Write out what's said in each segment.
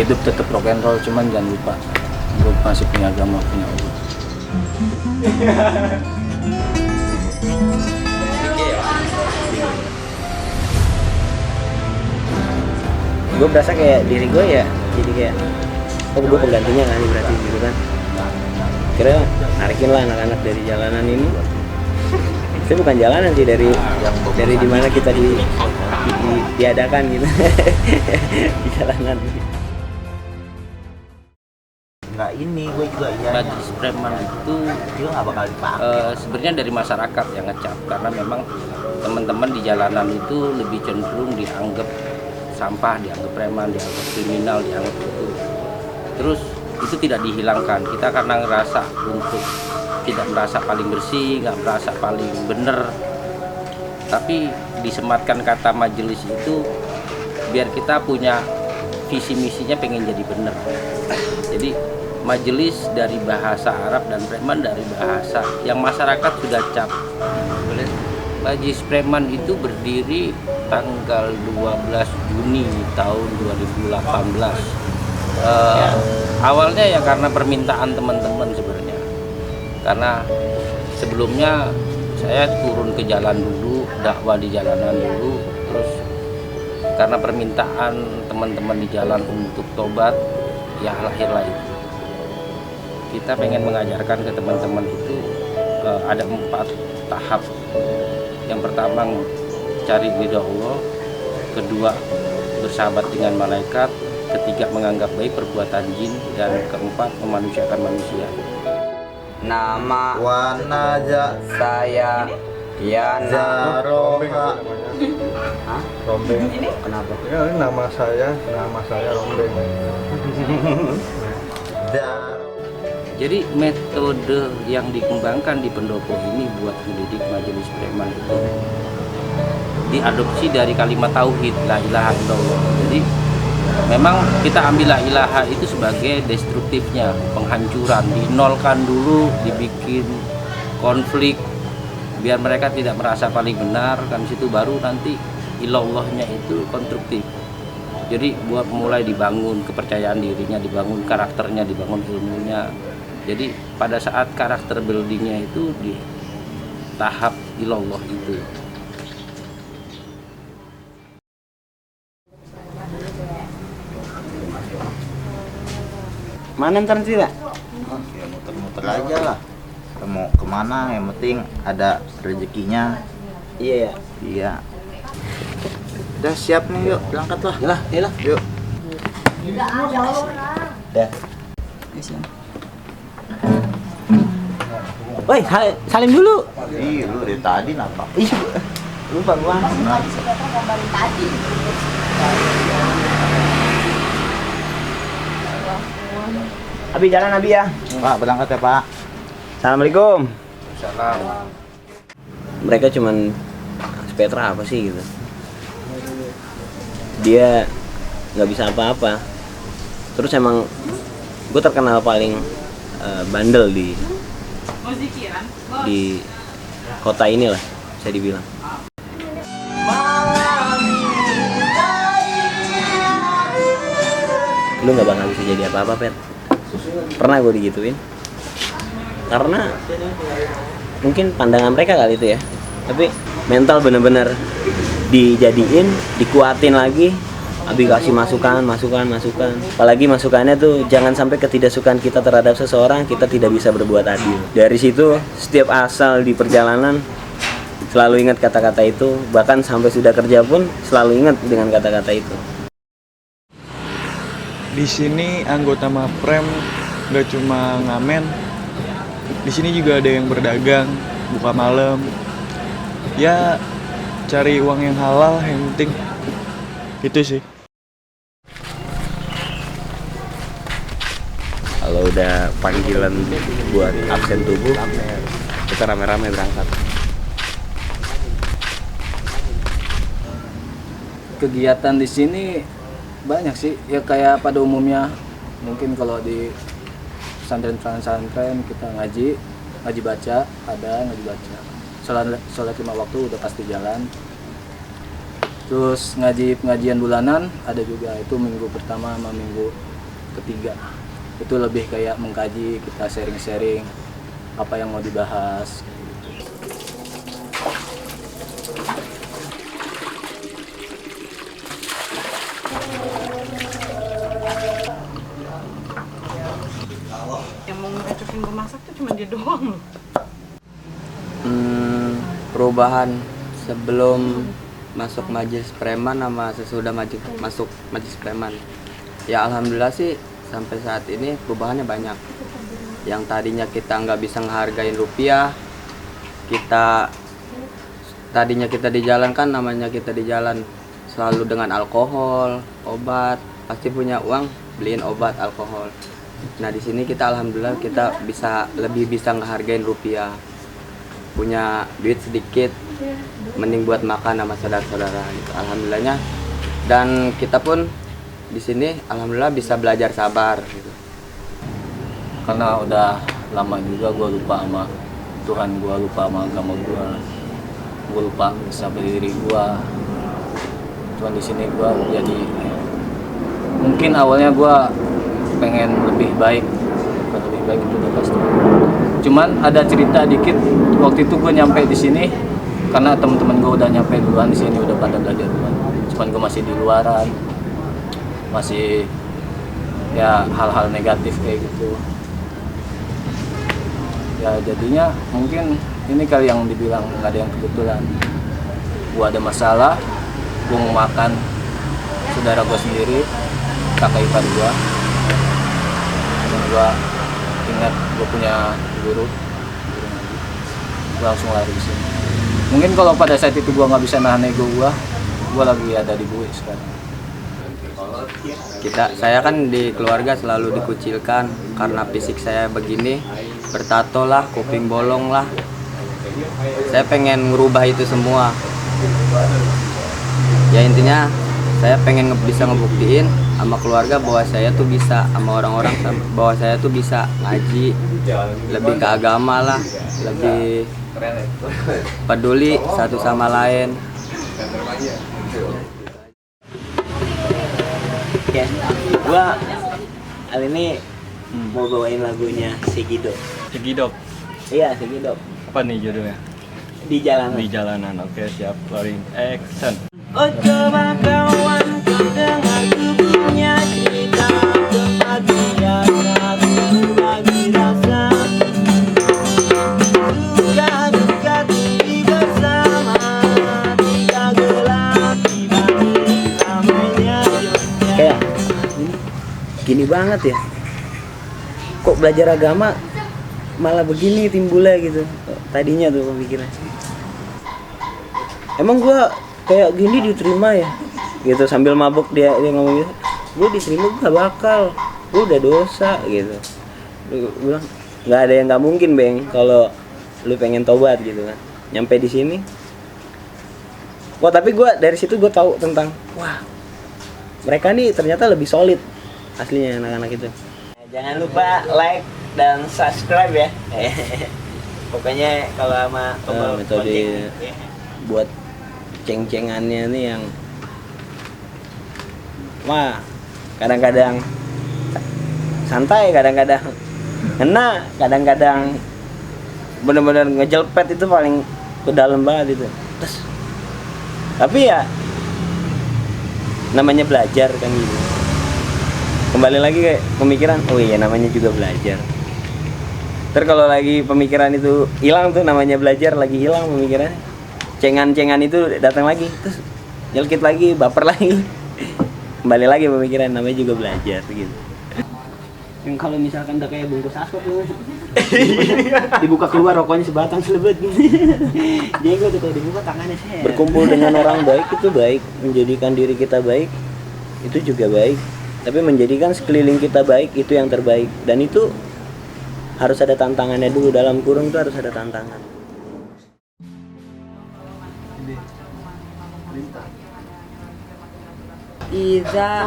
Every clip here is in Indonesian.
hidup tetap rock and roll, cuman jangan lupa gue masih punya agama, punya Allah. Gue berasa kayak diri gue ya, jadi kayak oh gue penggantinya kan berarti gitu kan. Kira narikin lah anak-anak dari jalanan ini. Itu bukan jalanan sih, dari dimana kita diadakan gitu. Di jalanan. Nggak ini, gue juga iya. Majelis Preman itu Juga nggak bakal dipakai. sebenarnya dari masyarakat yang ngecap, karena memang teman-teman di jalanan itu lebih cenderung dianggap sampah, dianggap preman, dianggap kriminal, dianggap itu. Terus itu tidak dihilangkan. Kita karena ngerasa untuk tidak merasa paling bersih, nggak merasa paling bener, tapi disematkan kata majelis itu biar kita punya visi misinya pengen jadi bener. Jadi majelis dari bahasa Arab dan preman dari bahasa yang masyarakat sudah cap. Majelis Preman itu berdiri tanggal 12 Juni tahun 2018. Awalnya ya karena permintaan teman-teman sebenarnya. Karena sebelumnya saya turun ke jalan dulu, dakwah di jalanan dulu, terus karena permintaan teman-teman di jalan untuk tobat, ya lahirlah itu. Kita pengen mengajarkan ke teman-teman itu ada 4 tahap. Yang pertama cari ridha Allah, kedua bersahabat dengan malaikat, ketiga menganggap baik perbuatan jin, dan keempat memanusiakan manusia. Nama Wanaja saya Yana. Zaroha. Rombeng. Kenapa? Ya, ini nama saya Rombeng. Jadi metode yang dikembangkan di pendopo ini buat mendidik majelis preman itu diadopsi dari kalimat tauhid la ilaha illallah. Jadi memang kita ambil la ilaha itu sebagai destruktifnya, penghancuran, dinolkan dulu, dibikin konflik biar mereka tidak merasa paling benar, kan situ baru nanti ilallahnya itu konstruktif. Jadi buat mulai dibangun kepercayaan dirinya, dibangun karakternya, dibangun ilmunya. Jadi pada saat karakter buildingnya itu di tahap ilallah itu. Mana ntar sih lah? Ya muter-muter aja lah. Mau kemana, yang penting ada rezekinya. Iya ya. Iya. Udah siap nih, yuk berangkat lah. Yalah. Yuk. Dah. Woi, salim dulu. Ih, lu dari tadi napa? Iya. Lupa gua. Abi jalan Abi ya. Pak, berangkat ya, Pak. Assalamualaikum. Salam. Mereka cuman Petra apa sih gitu. Dia nggak bisa apa-apa. Terus emang gue terkenal paling bandel di kota ini lah, bisa dibilang. Lu nggak bakal bisa jadi apa-apa, Pet. Pernah gue digituin. Karena mungkin pandangan mereka kali itu ya. Tapi mental bener-bener dijadiin, dikuatin lagi. Abi kasih masukan. Apalagi masukannya tuh jangan sampai ketidaksukaan kita terhadap seseorang kita tidak bisa berbuat adil. Dari situ setiap asal di perjalanan selalu ingat kata-kata itu, bahkan sampai sudah kerja pun selalu ingat dengan kata-kata itu. Di sini anggota Maprem nggak cuma ngamen, di sini juga ada yang berdagang, buka malam. Ya cari uang yang halal yang penting. Itu sih. Kalau udah panggilan buat absen tubuh, kita rame-rame berangkat. Kegiatan di sini banyak sih, ya kayak pada umumnya. Mungkin kalau di pesantren kita ngaji baca, ada ngaji baca. Sholat 5 waktu udah pasti jalan. Terus pengajian bulanan ada juga, itu minggu pertama sama minggu ketiga. Itu lebih kayak mengkaji, kita sharing-sharing apa yang mau dibahas. Yang mau ngecocokin gue masak tuh cuma dia doang loh. Perubahan sebelum masuk majelis preman sama sesudah masuk majelis preman. Ya alhamdulillah sih sampai saat ini perubahannya banyak. Yang tadinya kita nggak bisa ngehargain rupiah, tadinya kita di jalan kan, namanya kita di jalan selalu dengan alkohol, obat, pasti punya uang beliin obat, alkohol. Nah di sini kita alhamdulillah kita lebih bisa ngehargain rupiah, punya duit sedikit, mending buat makan sama saudara-saudara gitu, alhamdulillahnya. Dan kita pun di sini alhamdulillah bisa belajar sabar gitu. Karena udah lama juga gue lupa sama Tuhan gue, lupa sama agama gue lupa sama diri gue. Cuman di sini gue jadi, mungkin awalnya gue pengen lebih baik itu udah pasti. Cuman ada cerita dikit, waktu itu gue nyampe di sini karena teman-teman gue udah nyampe duluan di sini, udah pada belajar duluan. Cuman gue masih di luaran, masih ya hal-hal negatif kayak gitu. Ya jadinya mungkin ini kali yang dibilang nggak ada yang kebetulan. Gue ada masalah, gue mau makan saudara gue sendiri, kakak ipar gue. Dan gue ingat gue punya guru ngaji, gue langsung lari di sini. Mungkin kalau pada saat itu gue nggak bisa nahan ego gue lagi ada di gue sekarang. Saya kan di keluarga selalu dikucilkan karena fisik saya begini, bertato lah, kuping bolong lah. Saya pengen ngerubah itu semua. Ya intinya saya pengen bisa ngebuktiin sama keluarga bahwa saya tuh bisa, sama orang-orang bahwa saya tuh bisa ngaji, lebih ke agama lah, lebih peduli satu sama lain. Ya, gua kali ini mau bawain lagunya Segidok. Segidok. Iya, Segidok. Apa nih judulnya? Di jalanan. Di jalanan. Oke, siap. Rolling action. Oh coba kawan ku dengar ku punya cerita kebahagiaan berbagi rasa, suka duka tinggi bersama, tidak gelap dibanding ramainya Jogja. Kayak gini banget ya, kok belajar agama malah begini timbulnya gitu. Tadinya tuh pemikiran, emang gua kayak gini diterima ya gitu, sambil mabuk dia ngomong gitu, gue diterima gue gak bakal, gue udah dosa gitu. Gue bilang nggak ada yang nggak mungkin Beng kalau lu pengen tobat gitu kan. Nyampe di sini, wah tapi gue dari situ gue tahu tentang wah mereka nih ternyata lebih solid aslinya anak-anak itu. Jangan lupa like dan subscribe ya. Pokoknya kalau sama metode buat ceng-cengannya nih yang wah kadang-kadang santai, kadang-kadang ngena, kadang-kadang bener-bener ngejelpet, itu paling ke dalam banget itu. Terus tapi ya namanya belajar kan gitu, kembali lagi kayak pemikiran, oh iya namanya juga belajar. Terus kalau lagi pemikiran itu hilang tuh, namanya belajar lagi hilang pemikirannya, cengan-cengan itu datang lagi, terus nyelkit lagi, baper lagi, kembali lagi pemikiran, namanya juga belajar gitu. Yang kalau misalkan udah kayak bungkus asap tuh, dibuka keluar rokoknya sebatang selebet gitu. Jadi gue tuh dibuka tangannya saya. Berkumpul dengan orang baik itu baik, menjadikan diri kita baik itu juga baik, tapi menjadikan sekeliling kita baik itu yang terbaik, dan itu harus ada tantangannya dulu, dalam kurung tuh harus ada tantangan. Iza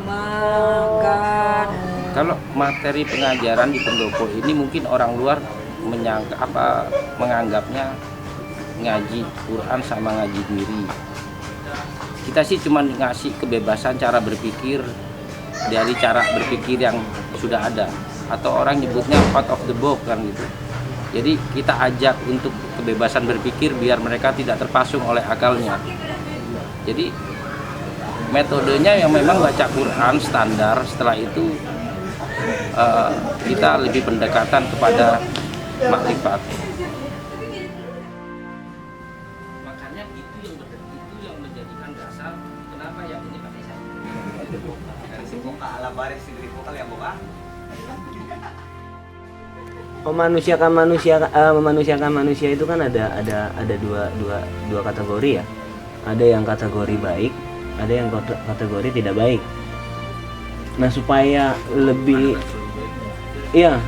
makan. Kalau materi pengajaran di pendopo ini mungkin orang luar menganggapnya ngaji Quran sama ngaji diri. Kita sih cuma ngasih kebebasan cara berpikir dari cara berpikir yang sudah ada, atau orang nyebutnya out of the box kan gitu. Jadi kita ajak untuk kebebasan berpikir biar mereka tidak terpasung oleh akalnya. Jadi metodenya yang memang baca Quran standar, setelah itu kita lebih pendekatan kepada makrifat. Makanya itu yang menjadikan dasar kenapa yang ini pakai saya. Memanusiakan manusia itu kan ada dua kategori ya. Ada yang kategori baik, ada yang kategori tidak baik. Nah, supaya lebih iya,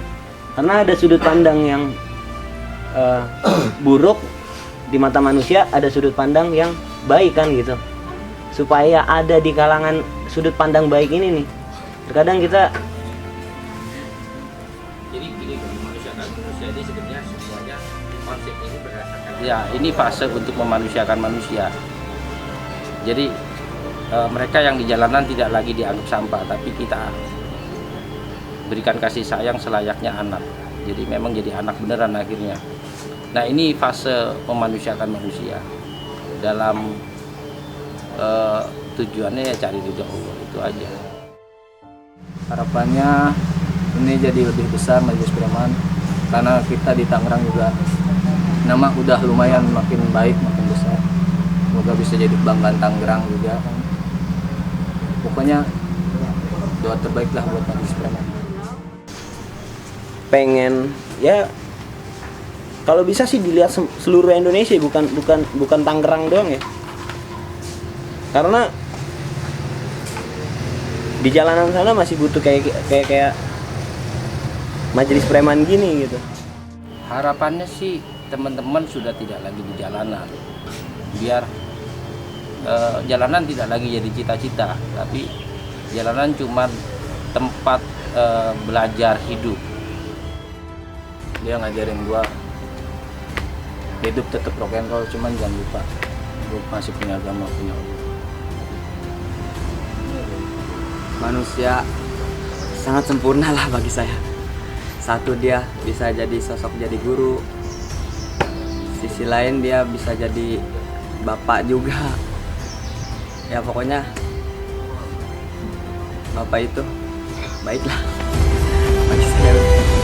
karena ada sudut pandang yang buruk di mata manusia, ada sudut pandang yang baik kan gitu. Supaya ada di kalangan sudut pandang baik ini nih, terkadang kita Jadi gini, memanusiakan manusia ini sebenarnya semuanya konsep ini berdasarkan. Ya, ini fase untuk memanusiakan manusia. Jadi mereka yang di jalanan tidak lagi dianggap sampah, tapi kita berikan kasih sayang selayaknya anak. Jadi memang jadi anak beneran akhirnya. Nah, ini fase memanusiakan manusia. Dalam tujuannya ya cari ridho Allah, itu aja. Harapannya ini jadi lebih besar Majelis Preman, karena kita di Tangerang juga nama udah lumayan makin baik, makin besar. Semoga bisa jadi kebanggaan Tangerang juga kan. Pokoknya doa terbaik lah buat Majelis Preman. pengen ya kalau bisa sih dilihat seluruh Indonesia, bukan Tangerang doang ya. Karena di jalanan sana masih butuh kayak Majelis Preman gini gitu. Harapannya sih teman-teman sudah tidak lagi di jalanan, biar jalanan tidak lagi jadi cita-cita, tapi jalanan cuma tempat belajar hidup. Dia ngajarin gua hidup tetap rock and roll, cuman jangan lupa gua masih punya agama, punya Allah. Manusia sangat sempurna lah bagi saya. Satu, dia bisa jadi sosok jadi guru. Sisi lain dia bisa jadi bapak juga. Ya pokoknya bapak itu baiklah bagi saya.